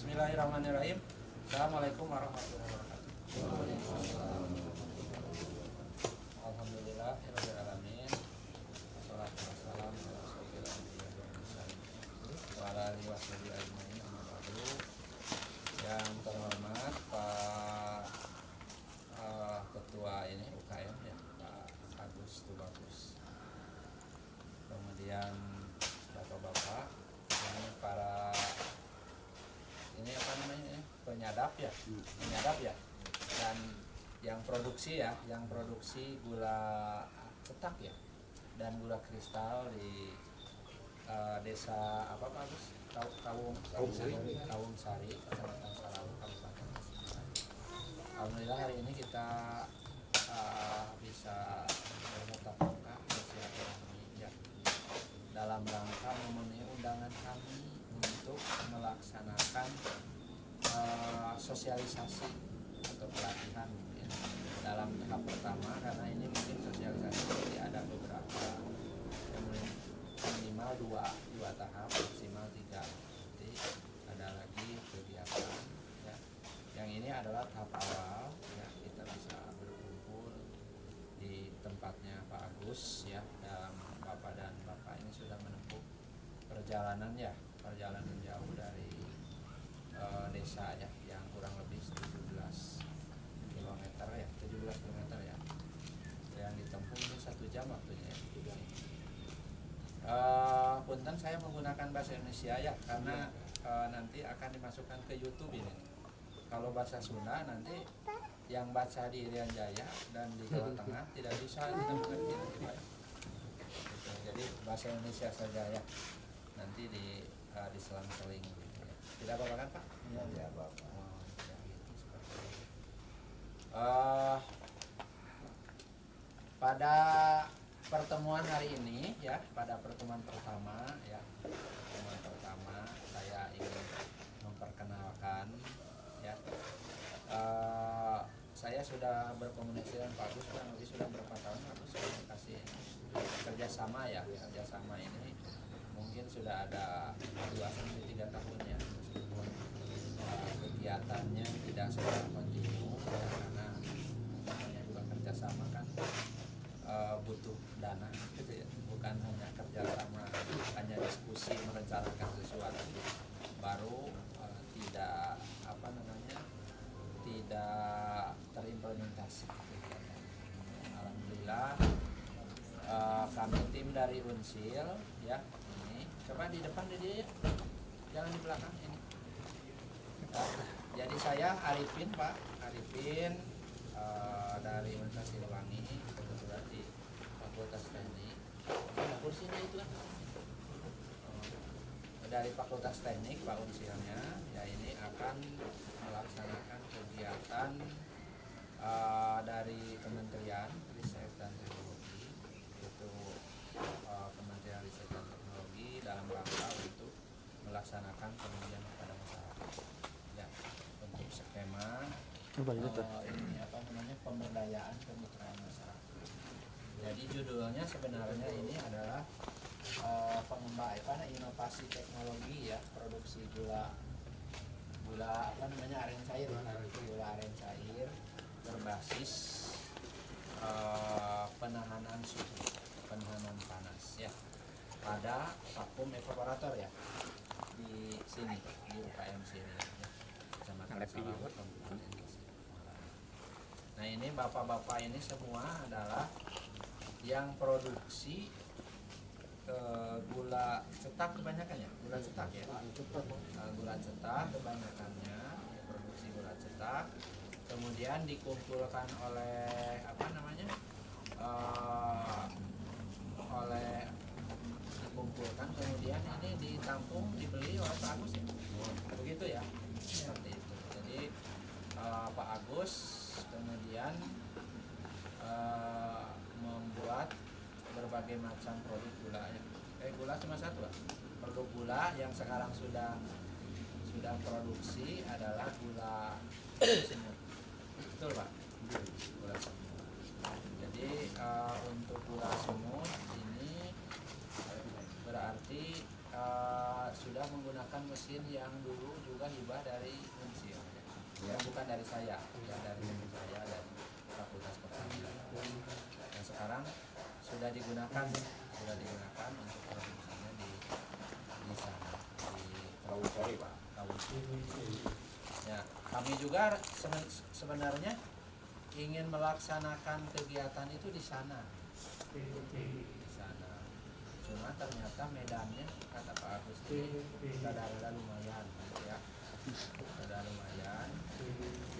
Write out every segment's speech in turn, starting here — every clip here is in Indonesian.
Bismillahirrahmanirrahim. Assalamualaikum warahmatullahi wabarakatuh. Alhamdulillahirabbil alamin. Wassalatu wassalamu ala asyrofil anbiya'i wal mursalin wa ala alihi washabihi ajmain. Amma ba'du. Yang terhormat Pak Ketua ini UKM ya, Pak Agus Tubagus. Kemudian Bapak-bapak, ini para ini apa namanya penyadap ya, dan yang produksi ya, yang produksi gula cetak ya dan gula kristal di desa apa Pak Agus? Kawung Sari, Kecamatan Salawu, Kabupaten Tasik. Alhamdulillah hari ini kita bisa bertatap muka bersilaturahmi ya dalam rangka memenuhi undangan kami untuk melaksanakan sosialisasi atau pelatihan ya, dalam tahap pertama, karena ini mungkin sosialisasi jadi ada beberapa yang minimal dua tahap, maksimal 3. Nanti ada lagi kegiatan ya. Yang ini adalah tahap awal ya, kita bisa berkumpul di tempatnya Pak Agus ya, dalam Bapak dan Bapak ini sudah menempuh perjalanan jauh dari desa ya, yang kurang lebih 17 km ya, 17 km ya, yang ditempuh ini 1 jam waktunya ya. Punten saya menggunakan bahasa Indonesia ya, karena nanti akan dimasukkan ke YouTube ini. Kalau bahasa Sunda nanti yang baca di Irian Jaya dan di Jawa Tengah tidak bisa mengerti nanti Pak. Jadi bahasa Indonesia saja ya, nanti diselang-seling gitu ya. Tidak apa-apa kan Pak? Ya Bapak. Ya, gitu, seperti itu. Pada pertemuan hari ini ya, pada pertemuan pertama saya ingin memperkenalkan ya. Saya sudah berkomunikasi dengan Pak Agus kurang lebih sudah berapa tahun Pak Agus komunikasi kerjasama ini mungkin sudah ada 2-3 tahun ya, meskipun kegiatannya tidak secara kontinu ya, karena namanya juga kerjasama kan butuh dana gitu ya, bukan hanya kerjasama hanya diskusi merencanakan sesuatu baru tidak terimplementasi kegiatan. Alhamdulillah kami tim dari Unsil ya, ini coba di depan dia, jangan di belakang ini. Jadi saya Arifin Pak, dari Universitas Siliwangi, kebetulan di Fakultas Teknik. Kursinya itu kan dari Fakultas Teknik Pak Unsilnya ya, ini akan melaksanakan kegiatan dari Kementerian Riset dan Teknologi, itu Kementerian Riset dan Teknologi dalam rangka untuk melaksanakan pengabdian kepada masyarakat ya, untuk skema pemberdayaan kemitraan masyarakat. Jadi judulnya sebenarnya ini adalah pengembangan inovasi teknologi ya, produksi gula aren cair, gula aren cair berbasis penahanan suhu, penahanan panas ya, pada vakum evaporator ya, di sini di UKM sini ya, Kecamatan Salawu, Kabupaten Tasik. Nah ini bapak-bapak ini semua adalah yang produksi gula cetak kebanyakan ya, gula cetak ya, gula cetak kebanyakannya produksi gula cetak, kemudian dikumpulkan oleh kemudian ini ditampung, dibeli oleh Pak Agus ya, begitu ya, seperti itu. Jadi Pak Agus kemudian membuat berbagai macam produk gula ya. Gula cuma satu lah. Produk gula yang sekarang sudah produksi adalah gula semut. Betul Pak? Gula semut. Jadi untuk gula semut ini berarti sudah menggunakan mesin yang dulu juga adalah hibah dari Unsil, ya. Bukan dari saya, ya, dari teman saya dari Fakultas Pertanian. Dan sekarang sudah digunakan untuk produksinya di sana di Kawusari, Pak. Ya, kami juga sebenarnya ingin melaksanakan kegiatan itu di sana. Cuma ternyata medannya kata Pak Agus ini rada-rada lumayan, ya. Rada lumayan.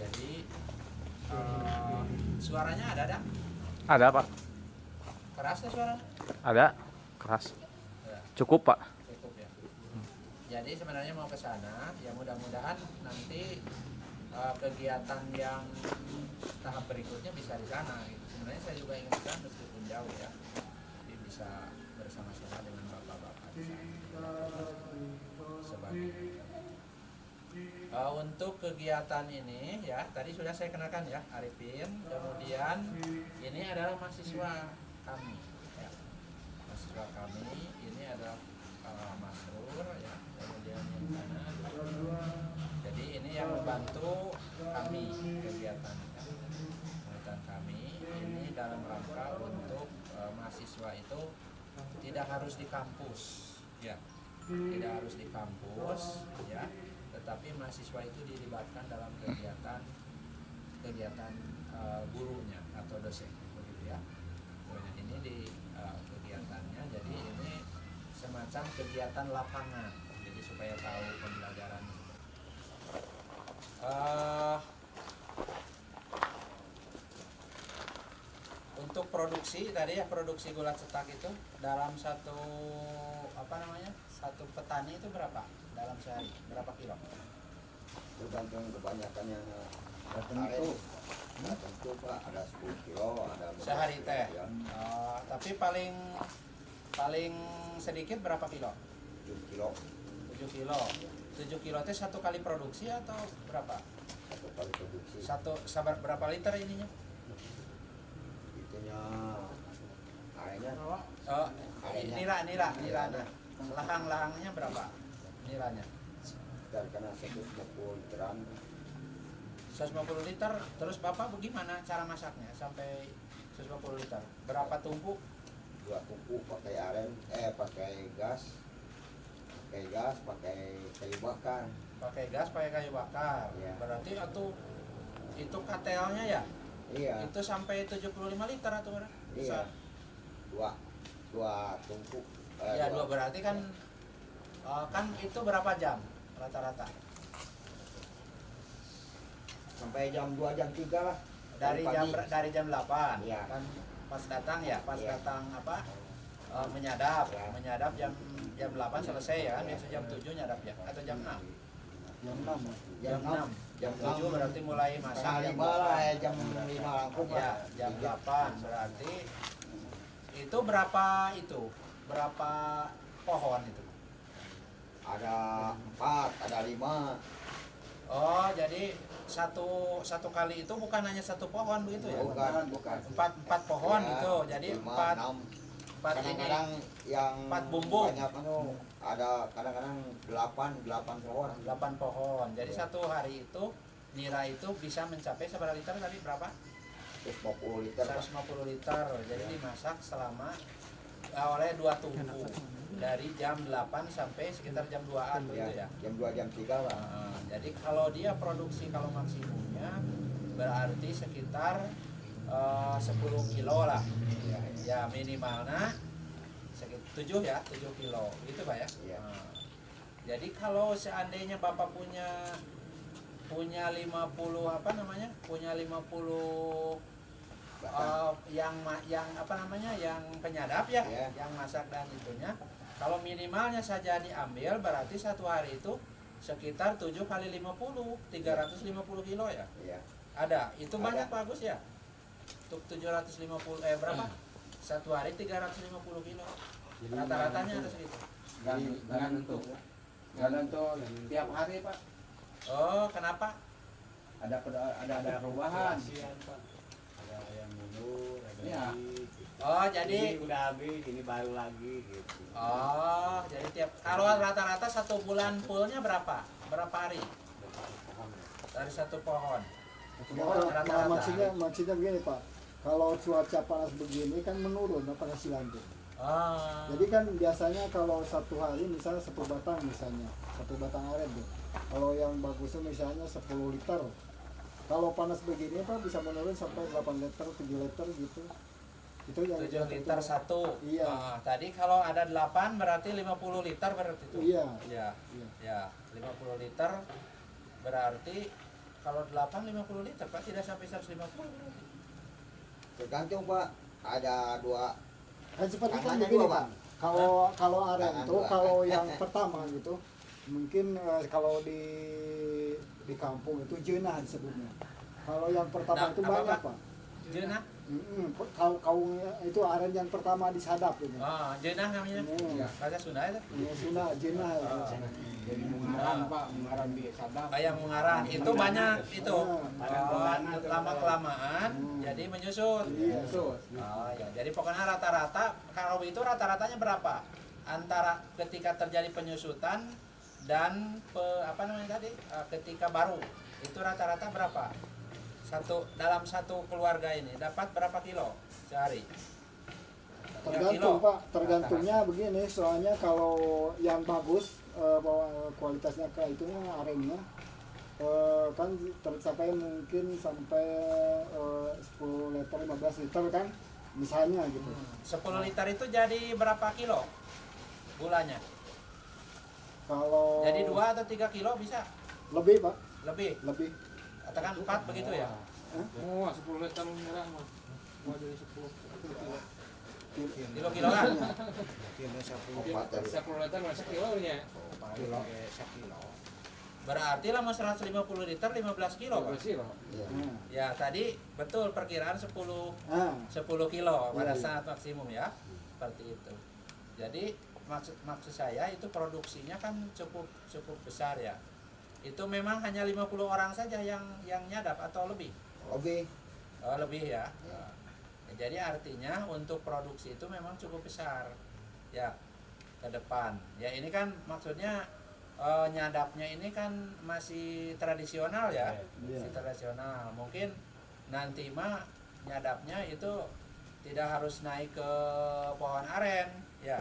Jadi suaranya ada? Ada, Pak. Kerasnya suaranya? Ada. Keras. Ya. Cukup, Pak. Cukup ya. Jadi sebenarnya mau ke sana, ya mudah-mudahan nanti kegiatan yang tahap berikutnya bisa di sana. Gitu. Sebenarnya saya juga ingin ke sana meskipun jauh ya. Jadi bisa bersama-sama dengan bapak-bapak di sana. Untuk kegiatan ini ya tadi sudah saya kenalkan ya Arifin. Kemudian ini adalah mahasiswa kami. Ya. Mahasiswa kami ini adalah Masrur ya. Kemudian yang sana. Jadi ini yang membantu kami kegiatan kami ini dalam rangka untuk mahasiswa itu tidak harus di kampus ya, tidak harus di kampus ya, tetapi mahasiswa itu dilibatkan dalam kegiatan gurunya atau dosen begitu ya. Ini di kegiatannya, jadi ini semacam kegiatan lapangan, jadi supaya tahu pembelajaran. Untuk produksi tadi ya, produksi gula cetak itu dalam satu petani itu berapa dalam sehari, berapa kilo? Tergantung kebanyakannya. Tentu Pak, ada 10 kilo, ada sehari teh ya. Tapi paling sedikit berapa kilo? 7 kilo 7 kilo 7 kilo teh satu kali produksi atau berapa? satu kali produksi. Sabar berapa liter ininya? Itunya airnya nilainya lahang-lahangnya berapa nilainya? dan kena 150 literan. 150 liter. Terus Bapak bagaimana cara masaknya sampai 150 liter? Berapa tumpuk? 2 tumpuk pakai aren, pakai gas, pakai kayu bakar. Pakai gas, pakai kayu bakar. Ya. Berarti itu KTL-nya ya? Iya. Itu sampai 75 liter atau berapa? Iya. Dua tumpuk. Iya, 2 berarti kan itu berapa jam rata-rata? Sampai jam 2 jam 3 lah. Dari jam 8. Iya. Kan pas datang ya, Iya. datang menyadap. Ya. Menyadap jam 8 selesai ya kan, biasa jam 7 nyadap ya atau jam 6. Jam 6. Jam 7 berarti mulai masak. Setengah 5 lah, jam 5 langkung Ya, jam 8 berarti itu berapa pohon itu? Ada 4, ada 5. Oh, jadi satu kali itu bukan hanya satu pohon begitu ya? Bukan. Empat pohon Ya, itu. Jadi 5, 6. empat ini Kadang-kadang yang 4 bumbu. banyak ada kadang-kadang 8 pohon. 8 pohon. Jadi Ya. satu hari itu nira itu bisa mencapai seberapa liter tadi, berapa? 150 liter. 150 liter. Jadi Ya. dimasak selama oleh 2 tungku dari jam 8 sampai sekitar jam 2-an Ya, begitu ya. jam 2 jam 3 lah. Jadi kalau dia produksi kalau maksimumnya berarti sekitar 10 kilo lah. Ya minimalnya 7 kilo gitu Pak ya. Iya. Jadi kalau seandainya Bapak punya 50 punya 50 yang penyadap ya, Iya. yang masak dan itunya, kalau minimalnya saja diambil berarti satu hari itu sekitar 7 kali 50, 350 kilo ya. Iya. Ada, itu Ada. banyak bagus ya. Untuk 750 berapa? Satu hari 350 kilo. Rata-ratanya ada segitu. Jangan untuk tiap hari Pak, Oh, kenapa? ada perubahan. Ada yang mundur, ada Iya. lagi. Oh, jadi Ini udah habis, ini baru lagi gitu. oh, jadi tiap kalau rata-rata satu bulan fullnya berapa? Berapa hari? Dari satu pohon. Maksudnya begini Pak, kalau cuaca panas begini kan menurun penghasilan tuh. Oh. Jadi kan biasanya kalau satu hari misalnya satu batang aren tuh. Kalau yang bagusnya misalnya 10 liter. Kalau panas begini Pak bisa menurun sampai 8 liter, 7 liter gitu. Itu yang 7 liter satu. Iya. Ah, tadi kalau ada 8 berarti 50 liter berarti itu. Iya. Iya. Iya. Ya, 50 liter berarti kalau 8 50 liter Pak tidak sampai 150 berarti. Tergantung Pak, ada dua. Kan seperti kan Tangannya begini dua, Pak. Bang. Kalau aren Tangan tuh dua. kalau yang pertama gitu, mungkin kalau di kampung itu jenah disebutnya. Kalau yang pertama Nah, itu apa, banyak Pak? Pak. Jenah. Kalau itu aren yang pertama disadap gitu. Oh, jenah namanya. Iya. Bahasa Sunda itu. Ya, Sunda jenah. Jadi mengarang Pak, mengarang di sadap. Kayak mengarah itu banyak itu. Ah. Lama kelamaan jadi menyusut. Iya. Terus. Oh ya, jadi pokoknya rata-rata kalau itu rata-ratanya berapa? Antara ketika terjadi penyusutan dan apa namanya tadi? Ketika baru. Itu rata-rata berapa? Dalam satu keluarga ini dapat berapa kilo sehari? 3 Tergantung kilo. Pak, tergantungnya begini. Soalnya kalau yang bagus kualitasnya kayak itu arennya kan tercapai mungkin sampai 10 liter 15 liter kan misalnya gitu. 10 liter itu jadi berapa kilo bulannya? Kalau Jadi 2 atau 3 kilo bisa? lebih Pak, Lebih. lebih. Katakan 4 begitu ya? Oh, 10 liter murah mah. Mau jadi 10 Kilo-kiloan? Empat tadi. 10 liter masuk kilonya. Kilo. Berarti lah mau 150 liter 15 kilo Pak? 12 kilo. Iya. Nah, Ya tadi betul perkiraan 10 kilo pada Iya. saat maksimum ya. Seperti itu. Jadi maksud saya itu produksinya kan cukup besar ya. Itu memang hanya 50 orang saja yang nyadap atau lebih? Lebih. Oh, lebih ya. Jadi artinya untuk produksi itu memang cukup besar ya ke depan. Ya ini kan maksudnya nyadapnya ini kan masih tradisional ya, Iya. masih tradisional. Mungkin nanti mah nyadapnya itu tidak harus naik ke pohon aren ya,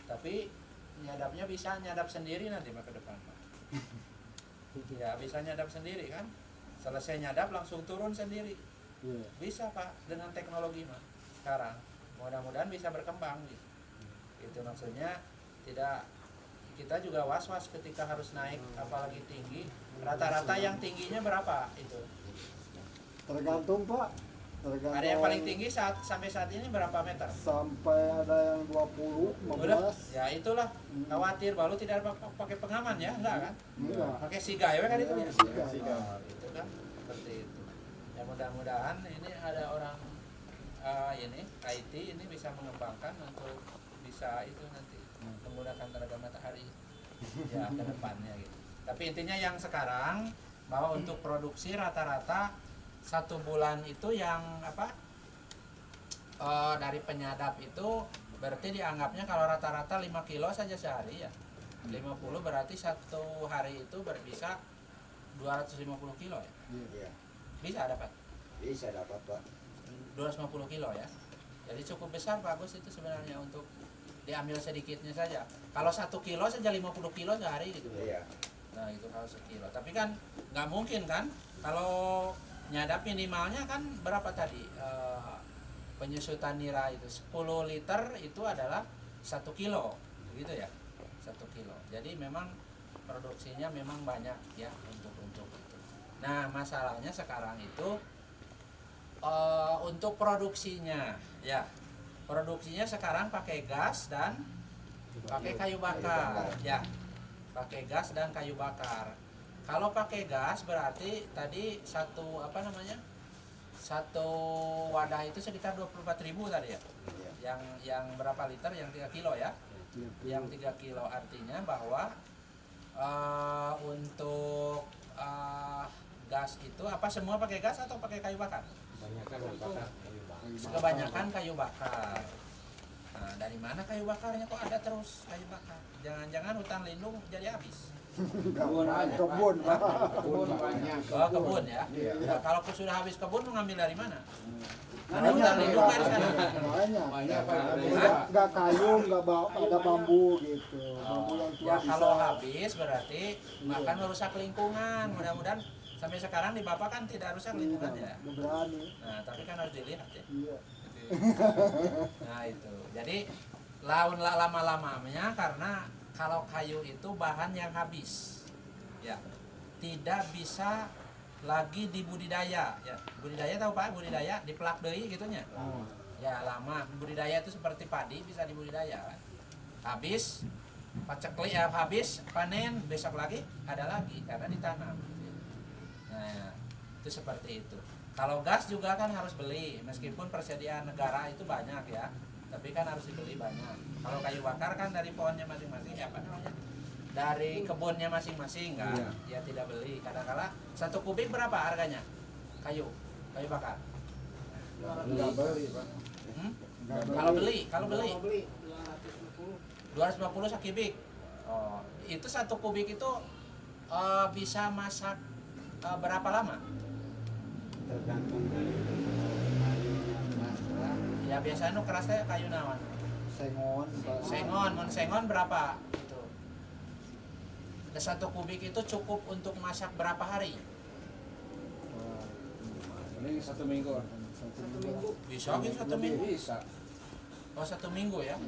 tapi nyadapnya bisa nyadap sendiri nanti mah ke depan Pak. Ya bisa nyadap sendiri kan, selesai nyadap langsung turun sendiri. Iya. Bisa Pak dengan teknologi mah sekarang. Mudah-mudahan bisa berkembang gitu. Itu maksudnya tidak, kita juga was-was ketika harus naik apalagi tinggi. Rata-rata yang tingginya berapa itu? Tergantung Pak. Tergantung. Ada yang paling tinggi sampai saat ini berapa meter? Sampai ada yang 20, Udah, 15. ya itulah khawatir baru tidak pakai pengaman ya, enggak kan? Enggak. Pakai sigai kan itu ya? Sigai. Oh, itu kan seperti itu. Ya mudah-mudahan ini ada orang ini IT ini bisa mengembangkan untuk bisa itu nanti menggunakan tenaga matahari ya ke depannya gitu. Tapi intinya yang sekarang bahwa untuk produksi rata-rata 1 bulan itu yang apa dari penyadap itu berarti dianggapnya kalau rata-rata 5 kilo saja sehari ya. 50 berarti 1 hari itu bisa 250 kilo ya. Iya. Bisa dapat Bisa dapat Pak. 250 kilo ya. Jadi cukup besar, bagus itu sebenarnya untuk diambil sedikitnya saja. Kalau 1 kilo saja 50 kilo sehari gitu. Iya. Nah itu kalau 1 kilo. Tapi kan nggak mungkin kan kalau nyadap minimalnya kan berapa tadi penyusutan nira itu 10 liter itu adalah 1 kilo gitu ya, 1 kilo. Jadi memang produksinya memang banyak ya untuk itu. Nah masalahnya sekarang itu untuk produksinya ya, produksinya sekarang pakai gas dan pakai kayu bakar ya, pakai gas dan kayu bakar. Kalau pakai gas berarti tadi satu wadah itu sekitar 24.000 tadi ya. Iya. Yang berapa liter? Yang 3 kilo ya. Yang 3 kilo artinya bahwa untuk gas itu apa semua pakai gas atau pakai kayu bakar? Banyak kan bakar. kebanyakan kayu bakar. Nah, dari mana kayu bakarnya kok ada terus kayu bakar? Jangan-jangan hutan lindung jadi habis. Kebun Pak. Kebun banyak. Oh, kebun ya. Iya. Nah, kalau sudah habis kebun mau ngambil dari mana? Ada Banyak, hutan lindung kan sana. banyak. Banyak. Nggak kayu, nggak ada bambu gitu. Bambu yang tua Ya bisa. kalau habis berarti makan merusak lingkungan. Mudah-mudahan sampai sekarang di Bapak kan tidak rusak lingkungan ya. Nggak berani. Nah, tapi kan harus dilihat ya. Iya. Nah itu, jadi laun lama-lamanya karena kalau kayu itu bahan yang habis, ya tidak bisa lagi dibudidaya. Ya budidaya tahu Pak? Budidaya dipelak deui gitunya. Ya lama budidaya itu seperti padi bisa dibudidaya kan. Habis pacekli ya habis panen besok lagi ada lagi karena ditanam. Nah itu seperti itu. Kalau gas juga kan harus beli, meskipun persediaan negara itu banyak ya, tapi kan harus dibeli banyak. Kalau kayu bakar kan dari pohonnya masing-masing, ya apa namanya? Dari kebunnya masing-masing kan, ya tidak beli. Kadang-kala 1 kubik berapa harganya? Kayu bakar. Nggak beli Pak. Hmm? Nggak Kalau beli 250 sekubik. Oh, itu 1 kubik itu bisa masak berapa lama? Tergantung dari kayu yang masak. Ya biasanya nu keras teh kayu naon? Sengon Pak. Sengon berapa? Itu. 1 kubik itu cukup untuk masak berapa hari? Ini 1 minggu. Bisa gitu 1 minggu. Bisa. Oh 1 minggu ya?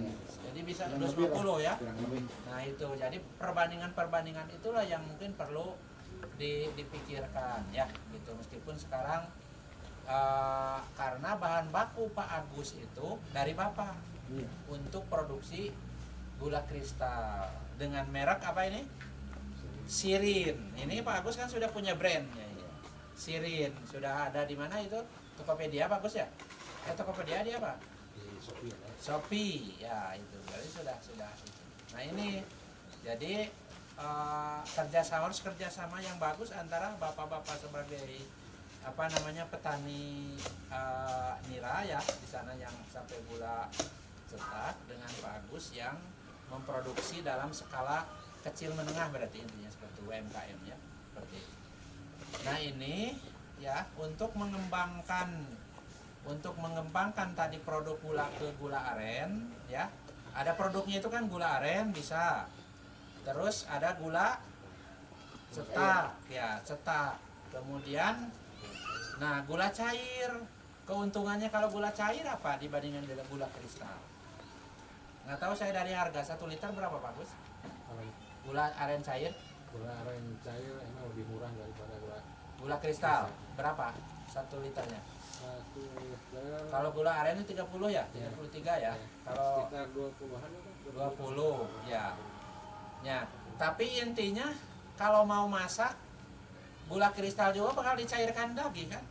Jadi bisa Kurang 250 ya? Kurang lebih. Nah itu, jadi perbandingan itulah yang mungkin perlu dipikirkan ya gitu. Meskipun sekarang karena bahan baku Pak Agus itu dari Bapak Iya. untuk produksi gula kristal dengan merek apa ini? Sirin. Ini Pak Agus kan sudah punya brandnya ya. Sirin sudah ada di mana itu? Tokopedia Pak Agus ya? Tokopedia dia apa? Shopee ya itu. Jadi sudah itu. Nah ini jadi harus kerjasama yang bagus antara bapak-bapak sebagai apa namanya petani nira ya di sana yang sampai gula cetak dengan Pak Agus yang memproduksi dalam skala kecil menengah berarti intinya seperti UMKM ya seperti itu. Nah ini ya untuk mengembangkan tadi produk gula ke gula aren ya ada produknya itu kan gula aren bisa. Terus ada gula cetak ya, cetak. Kemudian nah, gula cair. Keuntungannya kalau gula cair apa dibandingkan dengan gula kristal? Nggak tahu saya dari harga 1 liter berapa Pak Gus? Gula aren cair? Gula aren cair emang lebih murah daripada Gula kristal berapa 1 liternya? 1 liter. Kalau gula aren itu 30 ya? 33 ya? Kalau Sekitar 20-an. 20 ya. Ya, tapi intinya kalau mau masak gula kristal juga bakal dicairkan lagi kan?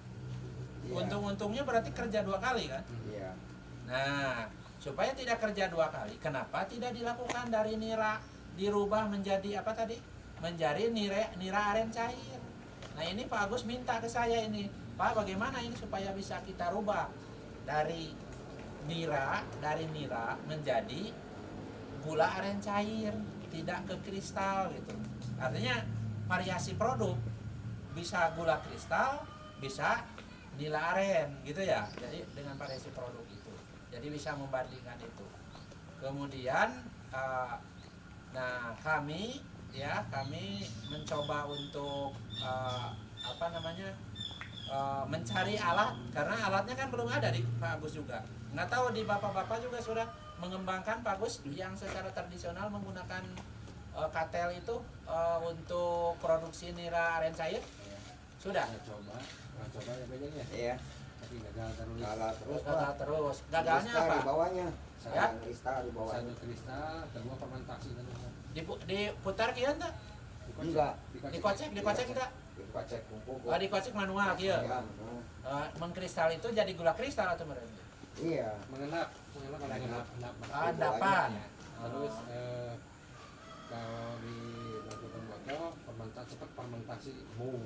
Iya. Untung-untungnya berarti kerja 2 kali kan? Iya. Nah, supaya tidak kerja 2 kali, kenapa tidak dilakukan dari nira dirubah menjadi apa tadi? Menjadi nira aren cair. Nah, ini Pak Agus minta ke saya ini, Pak bagaimana ini supaya bisa kita rubah dari nira menjadi gula aren cair, tidak ke kristal gitu. Artinya variasi produk bisa gula kristal, bisa nila aren gitu ya. Jadi dengan variasi produk itu. Jadi bisa membandingkan itu. Kemudian nah kami mencoba untuk mencari alat karena alatnya kan belum ada di Pak Agus juga. Nggak tahu di bapak-bapak juga sudah mengembangkan Pak Agus yang secara tradisional menggunakan katel itu untuk produksi nira aren cair. Sudah. Coba ya bedanya. Iya. Tapi gagal terus. Gagal terus. Gagalnya Kristal apa? di bawahnya. Ya? Kristal di bawahnya. 1 kristal, kedua fermentasi kan. Diputar kieu teh? Enggak. Dikocek enggak? Dikocek kumpul. Oh, dikocek manual kieu. Iya. Mengkristal itu jadi gula kristal atau meureun? Iya. Mengenap ada Mengenap. Endapan. Terus kalau di batu botol cepat fermentasi mung.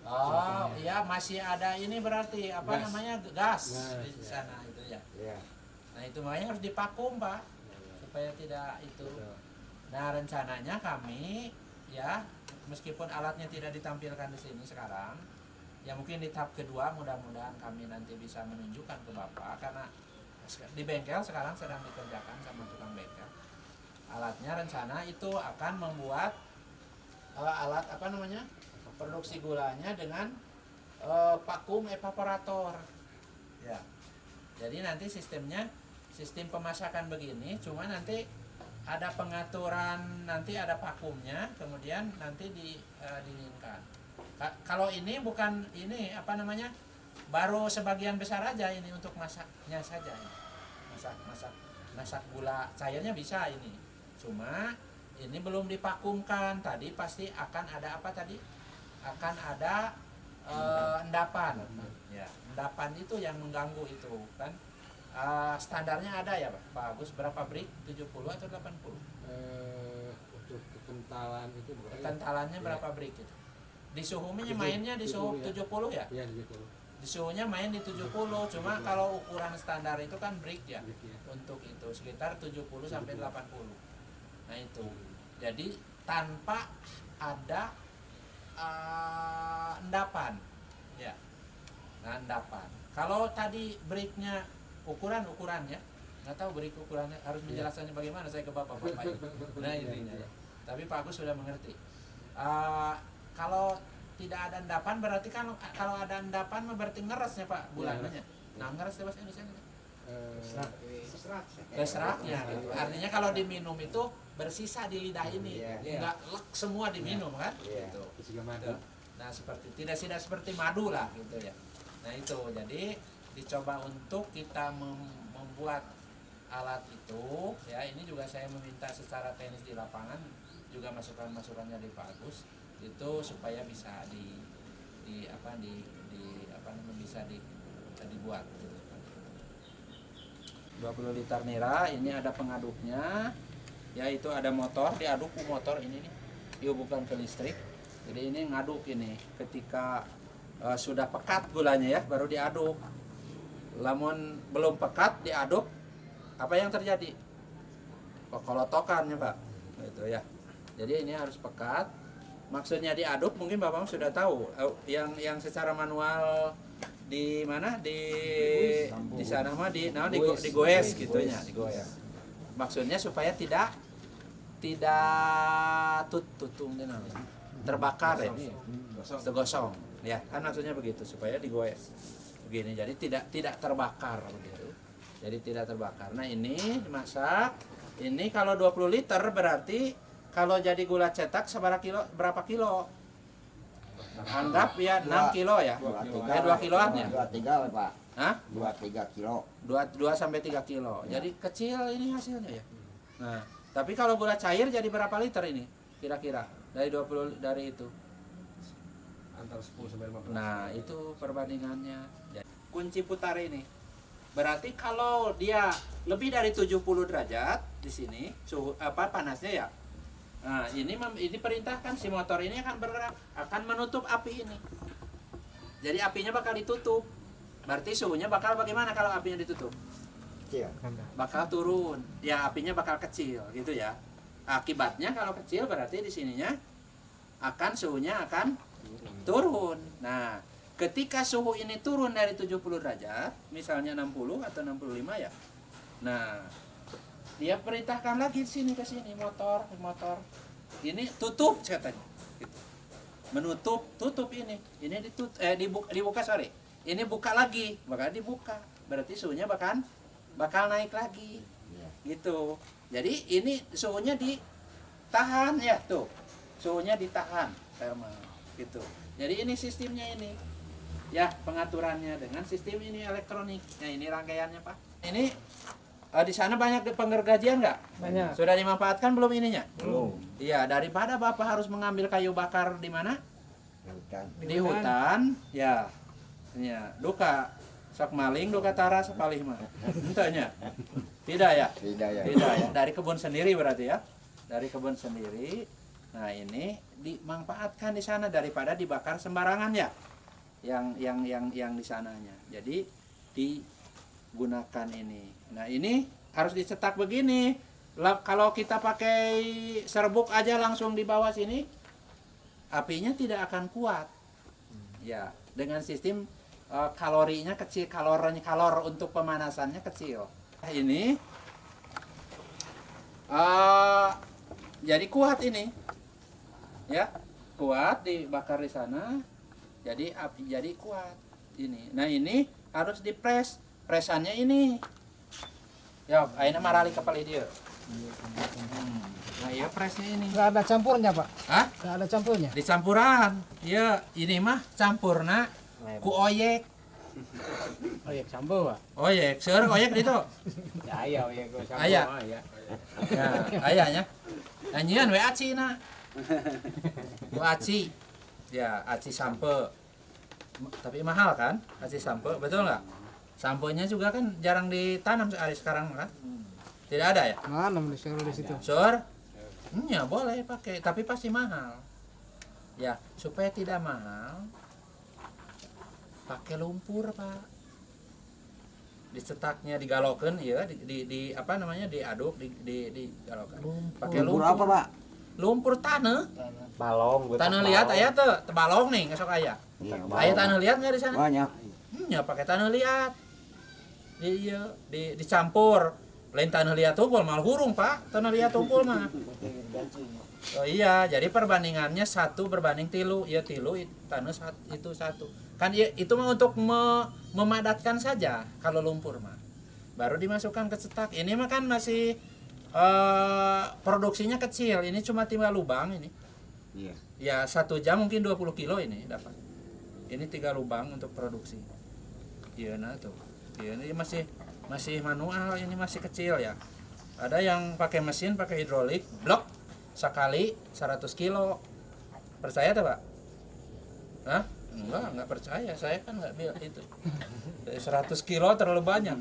Oh, iya masih ada ini berarti apa Gas. namanya gas Gas, di ya. sana itu ya. Iya. Nah itu makanya harus dipakum Pak supaya tidak itu. Nah rencananya kami ya meskipun alatnya tidak ditampilkan di sini sekarang, ya mungkin di tahap kedua mudah-mudahan kami nanti bisa menunjukkan ke Bapak karena di bengkel sekarang sedang dikerjakan sama tukang bengkel. Alatnya rencana itu akan membuat alat apa namanya produksi gulanya dengan vakum evaporator. Ya. Jadi nanti sistemnya sistem pemasakan begini, cuma nanti ada pengaturan, nanti ada vakumnya, kemudian nanti dinginkan. Kalau ini bukan ini apa namanya, baru sebagian besar aja ini untuk masaknya saja. Masak gula cairnya bisa ini, cuma ini belum divakumkan. Tadi pasti akan ada apa tadi? Akan ada endapan. Ya, endapan itu yang mengganggu itu kan. Standarnya ada ya Pak Agus, berapa brick? 70 atau 80? Untuk kekentalan itu berapa? Kentalannya berapa brick itu? Di suhunya mainnya di suhu 70 ya? Iya, 70. Di suhunya main di 70, cuma kalau ukuran standar itu kan brick ya. Brick, ya. Untuk itu sekitar 70 sampai 80. Nah itu. Jadi tanpa ada endapan. Ya. Nah, endapan. Kalau tadi bricknya ukuran ya, nggak tahu brick ukurannya, harus menjelaskannya bagaimana saya ke bapak-bapak itu. Nah intinya ya. Tapi Pak Agus sudah mengerti. Kalau tidak ada endapan berarti kan kalau ada endapan berarti ngeresnya Pak gulanya. Nah ngeres itu bahasa Indonesia seratnya gitu. Artinya kalau diminum itu bersisa di lidah ini, nggak lek semua diminum kan? Gitu. Nah seperti tidak seperti madu lah gitu ya. Nah itu jadi dicoba untuk kita membuat alat itu ya. Ini juga saya meminta secara teknis di lapangan juga masukannya di Pak Agus itu supaya bisa dibuat gitu. 20 liter nira ini ada pengaduknya ya, itu ada motor, diaduk motor ini nih dihubungkan ke listrik. Jadi ini ngaduk ini ketika sudah pekat gulanya ya baru diaduk. Lamun belum pekat diaduk, apa yang terjadi? Kekolotokan ya Pak, gitu ya. Jadi ini harus pekat. Maksudnya diaduk mungkin Bapak sudah tahu. Yang secara manual di mana di sana mah digoes gitunya, digoes. Maksudnya supaya tidak tutung terbakar ya, tergosong. Ya kan maksudnya begitu supaya digoes. Begini, jadi tidak terbakar begitu. Jadi tidak terbakar. Nah ini dimasak. Ini kalau 20 liter berarti kalau jadi gula cetak berapa kilo? Anggap ya 6 kilo ya. 2 kiloan ya. 2-3 Pak. Hah? 2-3 kilo. 2 sampai 3 kilo. Jadi kecil ini hasilnya ya. Nah, tapi kalau gula cair jadi berapa liter ini? Kira-kira dari 20 dari itu. Antara 10 sampai 15. Nah, itu perbandingannya. Jadi, kunci putar ini. Berarti kalau dia lebih dari 70 derajat di sini suhu panasnya ya. Nah, ini perintahkan si motor ini akan bergerak, akan menutup api ini. Jadi apinya bakal ditutup. Berarti suhunya bakal bagaimana kalau apinya ditutup? Kecil. Bakal turun. Ya, apinya bakal kecil gitu ya. Akibatnya kalau kecil berarti di sininya suhunya akan turun. Nah, ketika suhu ini turun dari 70 derajat, misalnya 60 atau 65 ya. Nah, dia perintahkan lagi sini ke sini motor. Ini tutup katanya. Gitu. Menutup, tutup ini. Ini dibuka sorry. Ini buka lagi, bakal dibuka. Berarti suhunya bakal naik lagi. Gitu. Jadi ini suhunya ditahan ya tuh. Suhunya ditahan thermal gitu. Jadi ini sistemnya ini. Ya, pengaturannya dengan sistem ini elektronik. Nah, ini rangkaiannya, Pak. Ini di sana banyak penggergajian nggak? Banyak. Sudah dimanfaatkan belum ininya? Belum. Iya, daripada Bapak harus mengambil kayu bakar di mana? Hutan. Di hutan. Ya. Ya, duka sok maling, duka tara sepalih mah. Entahnya. Tidak ya? Tidak ya. Tidak ya. Dari kebun sendiri berarti ya. Dari kebun sendiri. Nah, ini dimanfaatkan di sana daripada dibakar sembarangan ya. Yang di sananya. Jadi digunakan ini. Nah, ini harus dicetak begini. Kalau kita pakai serbuk aja langsung di bawah sini, apinya tidak akan kuat. Ya, dengan sistem kalorinya kecil, kalor untuk pemanasannya kecil. Ini jadi kuat ini. Ya, kuat dibakar di sana. Jadi api jadi kuat ini. Nah, ini harus dipres. Presannya ini. Ya, ayeuna marali kepala dia. Nah, iya presnya ini. Nggak ada campurnya, Pak? Hah? Nggak ada campurnya? Dicampuran. Ya, ini mah campurna ku oyek. Oyek campur, Pak? Oyek, seueur oyek ditu. Ya, oyek campur. Aya. Ya, ayanya. Anjeun we acina. Ku aci. Ya, aci sampe. Tapi mahal kan? Aci sampe, betul nggak? Sampenya juga kan jarang ditanam sekarang kan? Tidak ada ya? Mana di situ? Sur? Ya boleh pakai, tapi pasti mahal. Ya, supaya tidak mahal, pakai lumpur, Pak. Dicetaknya digalokeun ya, di apa namanya? Diaduk, digalokeun. Pakai lumpur apa, Pak? Lumpur tanah. Balong. Tanah liat aya teu? Balong nih, ngesok aya. Iya, Aya tanah liat nggak di sana? banyak. Ya pakai tanah liat. Iya, dicampur. Lain tanah liat tumpul malah hurung, Pak. Tanah liat tumpul mah. Oh iya, jadi perbandingannya 1 berbanding 3. Ya 3 tanah itu 1. Kan itu mah untuk memadatkan saja kalau lumpur mah. Baru dimasukkan ke cetak. Ini mah kan masih produksinya kecil. Ini cuma 3 lubang ini. Iya. Ya 1 jam mungkin 20 kilo ini dapat. Ini 3 lubang untuk produksi. Iya nah tuh. Iya, ini masih manual, ini masih kecil ya. Ada yang pakai mesin, pakai hidrolik, blok sekali 100 kilo. Percaya tuh, Pak? Hah? Enggak percaya. Saya kan enggak bilang itu. 100 kilo terlalu banyak.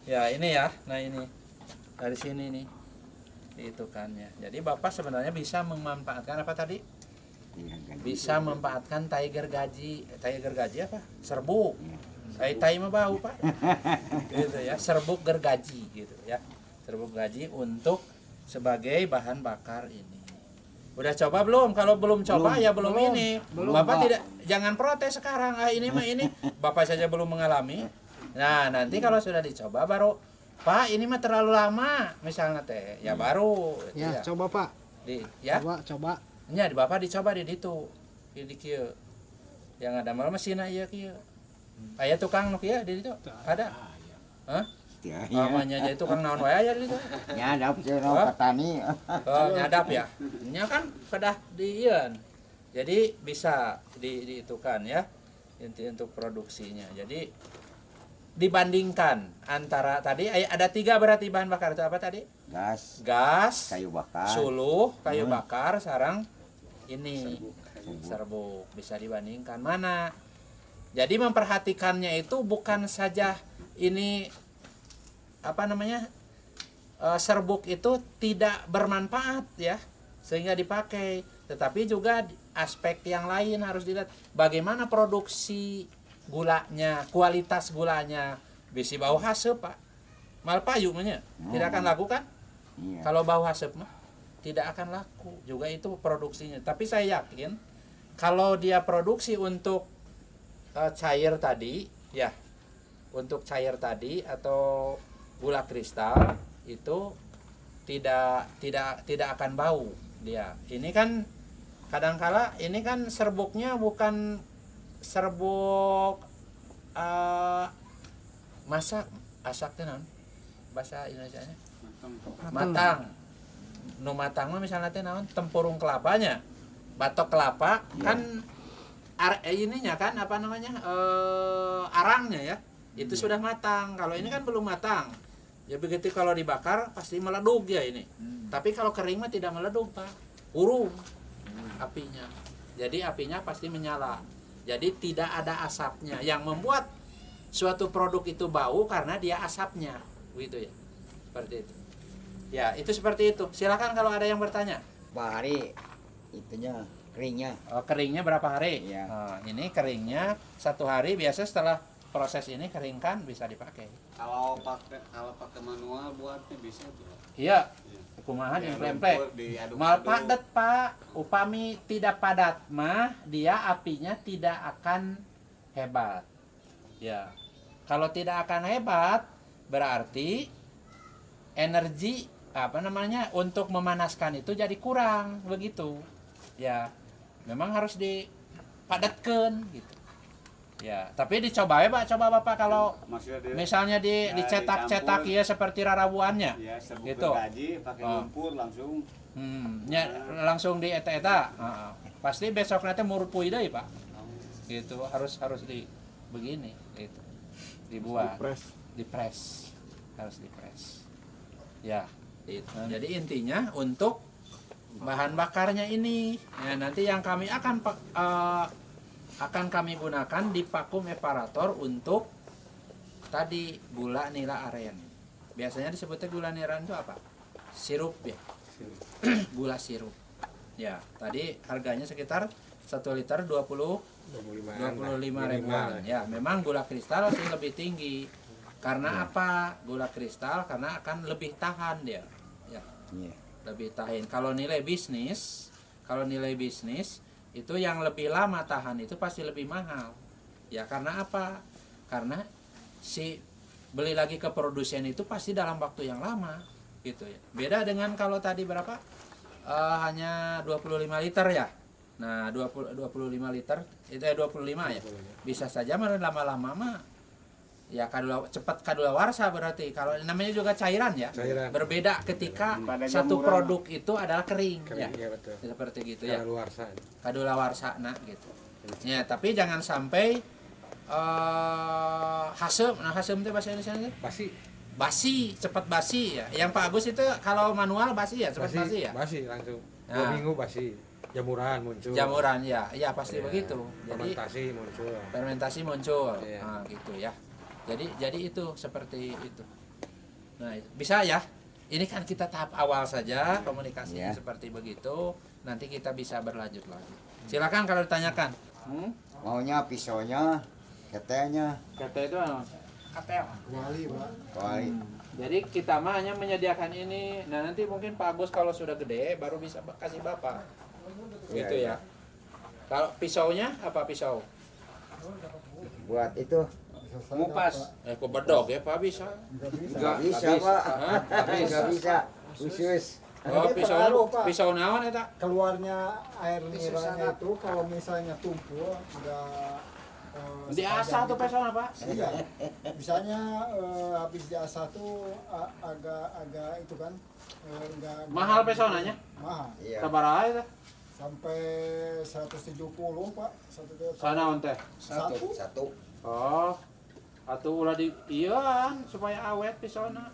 Ya, ini ya. Nah, ini. Dari sini nih. Itu kan ya. Jadi Bapak sebenarnya bisa memanfaatkan apa tadi? Bisa memanfaatkan tiger gaji. Tiger gaji apa? Serbuk. Tai mah bau, Pak. Gitu ya, serbuk gergaji gitu ya. Serbuk gaji untuk sebagai bahan bakar ini. Udah coba belum? Kalau belum coba ya belum ini. Bapak tidak jangan protes sekarang. Ini mah ini Bapak saja belum mengalami. Nah, nanti kalau sudah dicoba baru Pak, ini mah terlalu lama misalnya teh. Ya baru Ya, coba, Pak. Ya. Coba. Nya di Bapak dicoba di ditu. Di kieu. Yang ada malah mesin aya kieu. Aya tukang nu kieu di ditu? Ada? Hah? Namanya jadi tukang naon wae aya di ditu? Nyadap cenah petani. Oh, nyadap ya. Nya kan kedah di ieun. Jadi bisa diitukan ya. Inti untuk produksinya. Jadi dibandingkan antara tadi ada 3 berarti bahan bakar itu apa tadi? Gas, Kayu bakar. suluh, kayu bakar, sarang ini serbuk. Bisa dibandingkan mana? Jadi memperhatikannya itu bukan saja ini apa namanya serbuk itu tidak bermanfaat ya sehingga dipakai, tetapi juga aspek yang lain harus dilihat. Bagaimana produksi gulanya, kualitas gulanya, bisi bau haseup, Pak. Mal payu nya tidak akan laku kan? Iya. Kalau bau haseup mah tidak akan laku. Juga itu produksinya. Tapi saya yakin kalau dia produksi untuk cair tadi ya, untuk cair tadi atau gula kristal itu tidak akan bau dia. Ini kan kadangkala ini kan serbuknya bukan serbuk asak tenan bahasa Indonesianya matang. Nu matang mah misalnya teh naon tempurung kelapanya, batok kelapa kan ininya kan apa namanya arangnya ya itu sudah matang. Kalau ini kan belum matang ya, begitu kalau dibakar pasti meleduk ya ini. Tapi kalau kering mah tidak meleduk, Pak, urung apinya. Jadi apinya pasti menyala, jadi tidak ada asapnya yang membuat suatu produk itu bau karena dia asapnya gitu ya, seperti itu ya. Itu seperti itu. Silakan kalau ada yang bertanya. hari itunya keringnya. Oh, keringnya berapa hari? Iya. Nah, ini keringnya 1 hari, biasa setelah proses ini keringkan bisa dipakai. Kalau pakai manual buatnya bisa tuh. Iya. Kumaha di plemple. Mal padat Pak, upami tidak padat mah dia apinya tidak akan hebat. Ya. Kalau tidak akan hebat berarti energi apa namanya untuk memanaskan itu jadi kurang begitu. Ya. Memang harus dipadatkan gitu. Ya, tapi dicoba ya Pak, coba Bapak kalau misalnya dicetak-cetak ya seperti rarabuannya. Ya, serbuk Gitu. gaji pakai lumpur langsung. Langsung di eta-eta. Pasti besok nanti murpui deui Pak. Gitu, harus di begini gitu. Dibuat. Dipres. Harus dipres. Ya, itu. Jadi intinya untuk bahan bakarnya ini. Ya, nanti yang kami akan kami gunakan di vakum evaporator untuk tadi gula nila aren. Biasanya disebutnya gula nila aren itu apa? Sirup ya. Gula sirup. Ya, tadi harganya sekitar 1 liter 25 ribuan. Ya, memang gula kristal sih lebih tinggi. Karena apa? Gula kristal karena akan lebih tahan dia. Ya. Lebih tahan. Kalau nilai bisnis itu yang lebih lama tahan itu pasti lebih mahal. Ya karena apa? Karena si beli lagi ke produsen itu pasti dalam waktu yang lama gitu ya. Beda dengan kalau tadi berapa? Hanya 25 liter ya. Nah, 25 liter itu 25 ya. Bisa saja lama-lama mah ya cepat kadaluarsa berarti. Kalau namanya juga cairan ya. Berbeda ketika satu produk itu adalah kering ya. Iya betul. Seperti gitu ya. Kadaluarsa. Gitu. Ya, tapi jangan sampai hasem. Nah, hasem itu bahasa Indonesia basi, cepat basi ya. Yang Pak Agus itu kalau manual basi ya, cepat basi ya. Basi langsung. Nah. 2 minggu basi. Jamuran muncul. Ya pasti begitu. Jadi fermentasi muncul. Iya. Nah, gitu ya. Jadi itu seperti itu. Nah, bisa ya. Ini kan kita tahap awal saja komunikasinya seperti begitu. Nanti kita bisa berlanjut lagi. Silakan kalau ditanyakan. Maunya pisaunya, ketenya, Kata itu katel. kuali. Jadi kita mah hanya menyediakan ini. Nah, nanti mungkin Pak Agus kalau sudah gede baru bisa kasih Bapak. Gitu ya. Kalau pisaunya apa pisau? Buat itu Ngupas. Kok bedog ya Pak bisa? nggak bisa Pak, nggak bisa khusus. Oh, pisau naon eta? Keluarnya air niranya itu kalau misalnya tumpul udah Diasah tuh pisau apa? iya. Misalnya habis diasah tuh agak itu kan enggak Mahal pisau nanya? mahal. Iya. Sabaraha eta? Sampai 170 Pak. Sanaon teh? Satu. Oh. Atuh ulah di ieun supaya awet pisauna.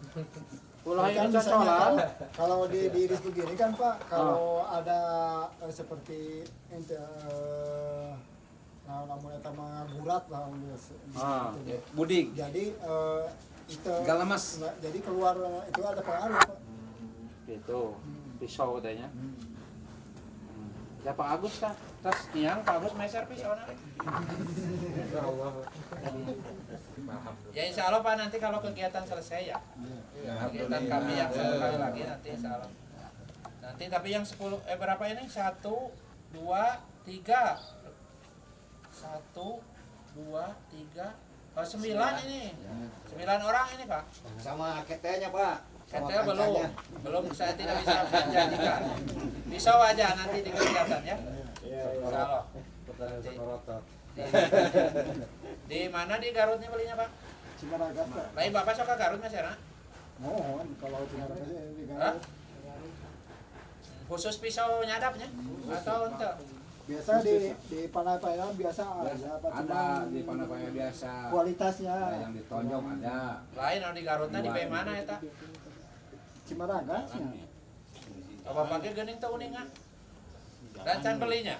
Ulah Kan ini misalnya cocolan. kalau diiris begini kan Pak, kalau ada seperti ente namun eta mah gurat lah Budik. jadi itu Galamas. jadi keluar itu ada pengaruh Pak. Gitu. Pisau tanya. Ya Pak Agus kah? Tas yang Pak Agus meser pisauna. Ya insya Allah Pak nanti kalau kegiatan selesai ya. Kegiatan kami yang 1 kali lagi nanti insya Allah. Nanti tapi yang 10 berapa ini? 1, 2, 3. 1, 2, 3. Oh 9 ini. 9 orang ini Pak. Sama ketenya Pak. Sama Ketel kancanya. belum saya tidak bisa menjanjikan. Pisau aja nanti di kegiatan ya. Insya Allah. Di mana di Garutnya belinya Pak? Cimaragas Pak. Lain Bapak sok ke Garut Mas ya? Mohon kalau Cimaragas di Hah? Garut. Khusus pisau nyadapnya atau ente? Biasa di Panapaya biasa ada Pak. Ada di Panapaya biasa. Kualitasnya Yang ditonjok ada. Lain kalau di Garutnya di mana eta? Cimaragasnya. Apa pakai geuning teu uningan? Dan can belinya?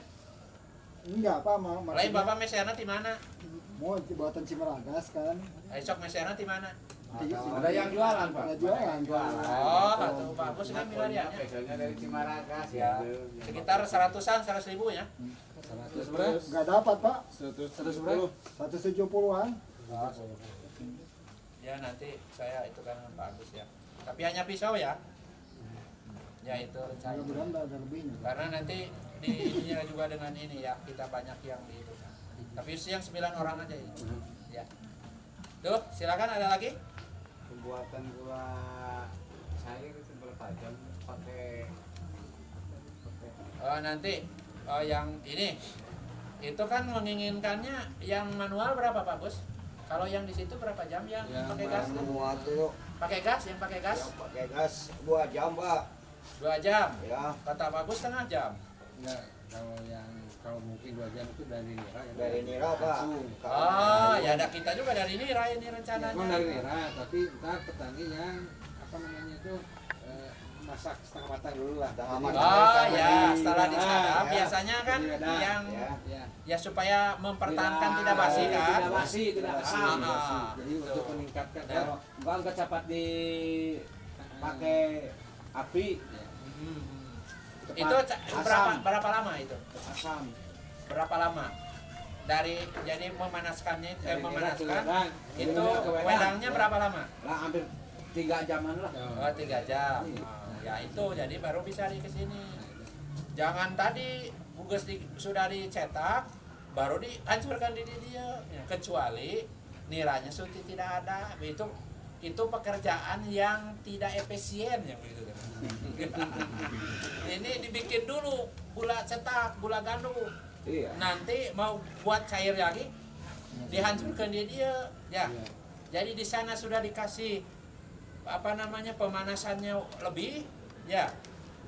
Enggak Pak, Lain maksudnya Bapak meserna di mana? mau buatan Cimaragas kan. Esok meserna di mana? Ada yang jualan, Pak. Ada jualan. Oh, atuh bagus sih milariannya? Pesonya dari Cimaragas Ya, sekitar 100-100 ribu ya. 100 beras. Nggak dapat Pak, 110. 170-an. Ya nanti saya itu kan Pak Agus ya. Tapi hanya pisau ya. Ya itu rencana. Mudah-mudahan nggak ada lebihnya. Karena nanti di ininya juga dengan ini ya, kita banyak yang di itu. Tapi yang 9 orang aja ini. Ya. Tuh, silakan ada lagi? pembuatan gula cair itu berapa jam pakai Nanti yang ini itu kan menginginkannya yang manual berapa Pak Bos? Kalau yang di situ berapa jam yang pakai gas? Manual tuh Pakai gas, yang pakai gas yang pakai gas 2 jam Pak 2 jam. ya Kata Pak Bos setengah jam. Enggak, kalau mungkin 2 jam itu dari Nira ya. dari Nira Pak. Ya ada kita juga dari Nira ini rencananya. Emang dari Nira, tapi ntar petani yang apa namanya itu masak setengah matang dulu lah. Setengah Jadi- matang. Ya, setelah disadap Ya. biasanya kan Jadi ada, yang ya ya supaya mempertahankan tidak basi kan. Tidak basi, tidak basi. Jadi untuk meningkatkan Ya. Bang cepat dipakai api, Hmm. cepat Itu asam, berapa lama itu? asam. Berapa lama? Dari jadi memanaskannya Dari Nira memanaskan Wedang. itu Ke wedang. wedangnya berapa lama? Lah hampir 3 jaman lah. Oh, 3 jam. Ya itu jadi baru bisa di kesini. Jangan tadi bugus sudah dicetak baru dihancurkan di dia. Ya, kecuali niranya sudah tidak ada. Itu pekerjaan yang tidak efisien yang begitu. Ini dibikin dulu gula cetak, gula gandum. Iya. Nanti mau buat cair lagi dihancurkan di dia. Ya. Jadi di sana sudah dikasih apa namanya pemanasannya lebih, ya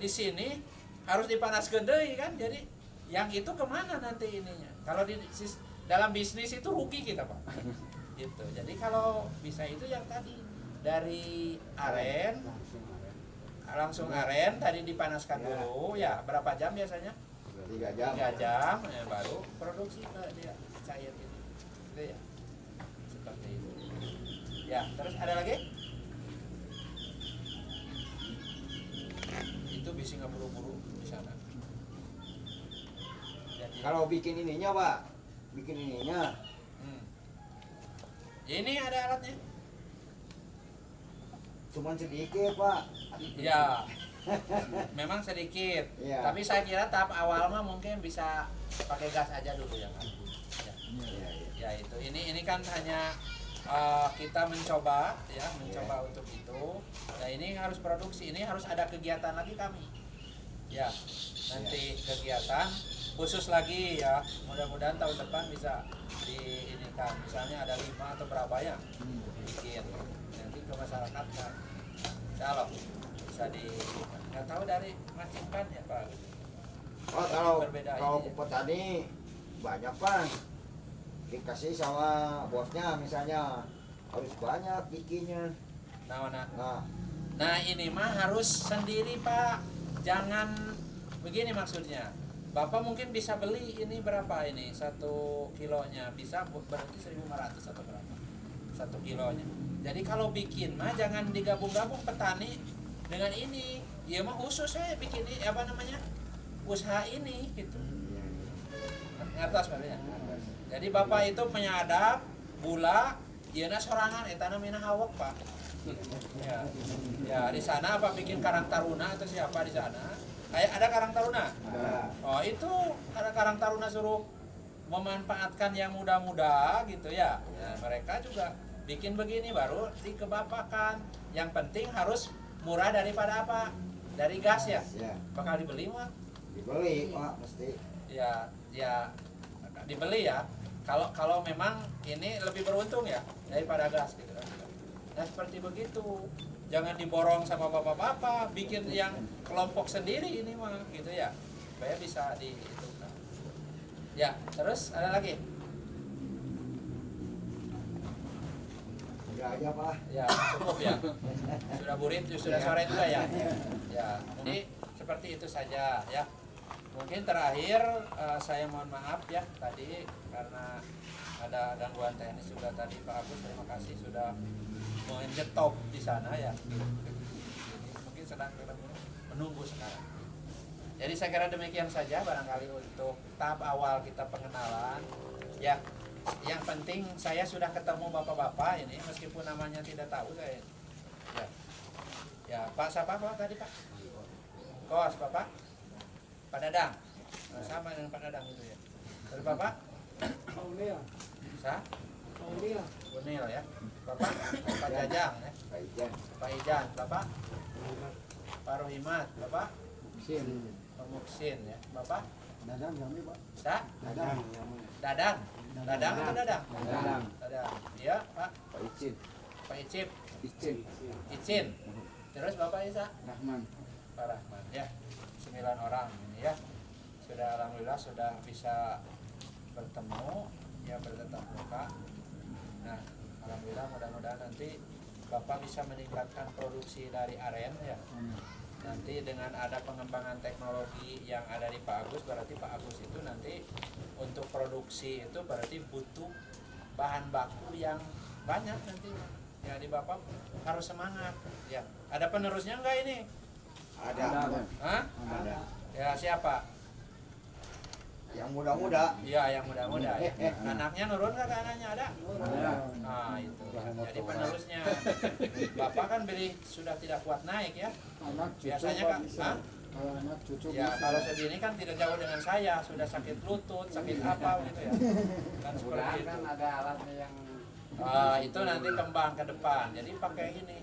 di sini harus dipanaskan deui kan, jadi yang itu kemana nanti ininya? Kalau dalam bisnis itu rugi kita Pak, gitu. Jadi kalau bisa itu yang tadi dari aren langsung aren tadi dipanaskan dulu, ya berapa jam biasanya? 3 jam 3 jam, ya, baru produksi ke dia cair ini, itu ya seperti itu. Ya terus ada lagi? Itu bisa nggak buru-buru di sana. Jadi, kalau bikin ininya Pak bikin ininya hmm. Ini ada alatnya. cuman sedikit Pak Ya, memang sedikit. Iya. Tapi saya kira tahap awal mah mungkin bisa pakai gas aja dulu ya kan. Ya, ya, ya. ya itu. Ini kan hanya kita mencoba untuk itu. Nah ini harus produksi, ini harus ada kegiatan lagi kami. Ya, nanti kegiatan khusus lagi ya. Mudah-mudahan tahun depan bisa diinikan. Misalnya ada 5 atau berapa ya bikin. Nanti ke masyarakat kan. Kalau bisa nggak tahu dari macam ya Pak. Oh, kalau Berbeda kalau ini. petani banyak Pak dikasih sama bosnya misalnya harus banyak bikinnya Nah, nah ini mah harus sendiri Pak. Jangan begini maksudnya. Bapak mungkin bisa beli ini berapa ini 1 kilonya bisa berarti 1.500 atau berapa 1 kilonya. Jadi kalau bikin mah jangan digabung-gabung petani dengan ini. Ya mah khusus saya bikin ini apa namanya usaha ini gitu. Ngertos sebenarnya. Jadi bapak itu penyadap gula, ieu sorangan eta namina hawok Pak. Ya. Ya di sana apa bikin Karang Taruna atau siapa di sana? Ada Karang Taruna? ada Oh itu ada Karang Taruna suruh memanfaatkan yang muda-muda gitu ya. Nah, mereka juga bikin begini baru dikebapakan. Yang penting harus murah daripada apa? Dari gas ya. ya Bakal dibeli mah? dibeli Pak mesti Ya dibeli ya. Kalau memang ini lebih beruntung ya daripada gas gitu kan. Nah seperti begitu. Jangan diborong sama bapak-bapak, bikin yang kelompok sendiri ini mah gitu ya. Supaya bisa di itu kan. Ya, terus ada lagi? ya aja Pak Ya, cukup ya. Sudah burit, sudah sore juga ya. Ya, jadi seperti itu saja ya. Mungkin terakhir saya mohon maaf ya tadi karena ada gangguan teknis juga tadi Pak Agus, terima kasih sudah mengetop di sana ya. Jadi, mungkin sedang menunggu sekarang. Jadi saya kira demikian saja barangkali untuk tahap awal kita pengenalan. Ya, yang penting saya sudah ketemu bapak-bapak ini meskipun namanya tidak tahu saya. Ya, ya Pak siapa Pak tadi Pak? Kos Bapak? Pak Dadang. Nah, sama dengan Pak Dadang itu ya. Dari Bapak? Aulia, Sa? Aulia, Bunil ya. Bapak? Pak Jajang ya. Kaitan. Pak Ijan, Bapak? Pak Rohimat, Bapak? Sin, Pak Muksin ya. Bapak? Dadang kami Pak. Sa? Dadang. Dadang. Dadang atau Dadang? Dadang. Dadang. Iya, Pak. Pak Icin. Pak Icip, Icin. Icin. Terus Bapak Isa? Rahman. Pak Rahman ya. 9 orang ini ya. Sudah alhamdulillah sudah bisa bertemu ya bertatap muka. Nah, alhamdulillah mudah-mudahan nanti Bapak bisa meningkatkan produksi dari aren ya. Nanti dengan ada pengembangan teknologi yang ada di Pak Agus, berarti Pak Agus itu nanti untuk produksi itu berarti butuh bahan baku yang banyak nanti. Ya di Bapak harus semangat ya. Ada penerusnya enggak ini? Ada. Hah? Ada. Ya siapa? Yang muda-muda. Iya yang muda-muda ya. Anaknya nurun nggak ke anaknya ada? Ada. Nah itu. Jadi penerusnya. Bapak kan beli sudah tidak kuat naik ya. Anak cucu Biasanya Pak kan, bisa. hah? Kalau anak cucu Ya bisa. kalau segini kan tidak jauh dengan saya. Sudah sakit lutut, sakit apa gitu ya. Kan seperti itu. ada alatnya yang Itu nanti kembang ke depan. Jadi pakai ini.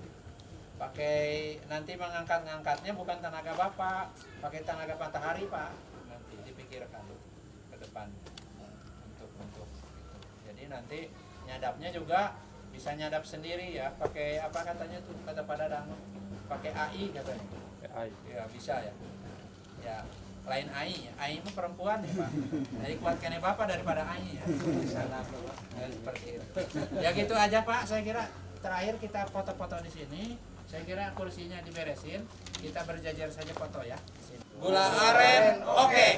Pakai nanti mengangkat-ngangkatnya bukan tenaga Bapak, pakai tenaga matahari Pak. Nanti dipikirkan ke depan untuk itu. Jadi nanti nyadapnya juga bisa nyadap sendiri ya, pakai apa katanya tuh kata Pak Dadang, pakai AI katanya. AI. Ya bisa ya. Ya lain AI, AI itu perempuan ya Pak. Jadi kuatkannya Bapak daripada AI ya. Ya, seperti itu. Ya gitu aja Pak, saya kira terakhir kita foto-foto di sini. Saya kira kursinya diberesin, kita berjajar saja foto ya. Gula aren, oke.